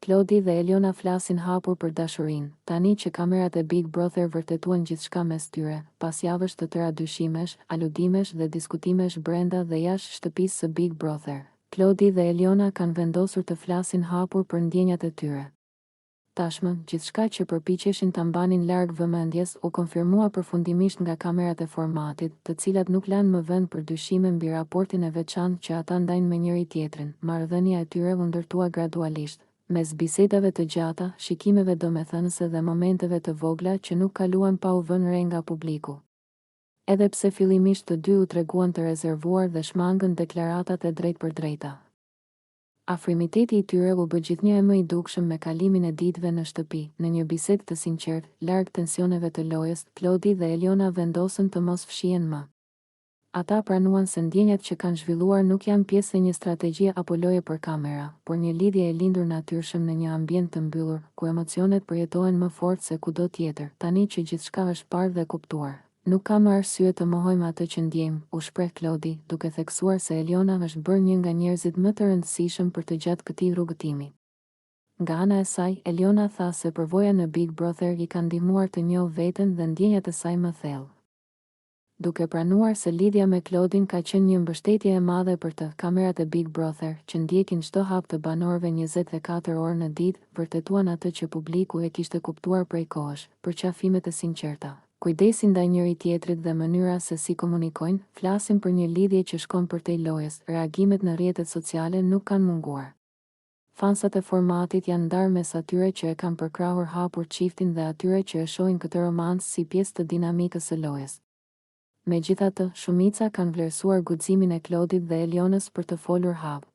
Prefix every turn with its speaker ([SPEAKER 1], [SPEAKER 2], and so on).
[SPEAKER 1] Klodi dhe Eliona flasin hapur për dashurinë, tani që kamerat e Big Brother vërtetuan gjithçka mes tyre, pas javësh të tëra dyshimesh, aludimesh dhe diskutimesh brenda dhe jashtë shtëpisë së Big Brother. Klodi dhe Eliona kanë vendosur të flasin hapur për ndjenjat e tyre. Tashmë, gjithçka që përpiqeshin ta mbanin larg vëmendjes u konfirmua përfundimisht nga kamerat e formatit, të cilat nuk lanë më vend për dyshime mbi raportin e veçantë që ata ndajnë me njëri tjetrin. Marrëdhënia e tyre u ndërtua gradualisht, mes bisedave të gjata, shikimeve domethënëse dhe momenteve të vogla që nuk kaluan pa u vënë re nga publiku. Edhe pse fillimisht të dy u treguan të rezervuar dhe shmangën deklaratat e drejtpërdrejta. Afrimiteti i tyre u bë gjithnjë më i dukshëm me kalimin e ditëve në shtëpi. Në një bisedë të sinqertë, larg tensioneve të lojës, Klodi dhe Eliona vendosën të mos fshihen më. Ata pranuan se ndjenjat që kanë zhvilluar nuk janë pjesë e një strategjie apo loje për kamera, por një lidhje e lindur natyrshëm në një ambient të mbyllur, ku emocionet përjetohen më fort se kudo tjetër. Tani që gjithçka është parë dhe kuptuar, nuk kam arsye të mohojmë atë që ndjejmë, u shpreh Klodi, duke theksuar se Eliona është bërë një nga njerëzit më të rëndësishëm për të gjatë këtij rrugëtimi. Nga ana e saj, Eliona tha se përvoja në Big Brother i ka ndihmuar të njohë veten dhe ndjenjat e saj më thellë. Duke pranuar se lidhja me Klodin ka qenë një mbështetje e madhe për të, kamerat e Big Brother, që ndjekin çdo hap të banorëve 24 orë në ditë, vërtetuan atë që publiku e kishte kuptuar prej kohësh, përqafimet e sinqerta, kujdesi ndaj njëri tjetrit dhe mënyra se si komunikojnë, flasin për një lidhje që shkon përtej lojës. Reagimet në rrjetet sociale nuk kanë munguar. Fansat e formatit janë ndarë mes atyre që e kanë përkrahur hapur çiftin dhe atyre që e shohin këtë romancë si pjesë të dinamikës së lojës. Megjithatë, shumica kanë vlerësuar guximin e Klodit dhe Elionës për të folur hap.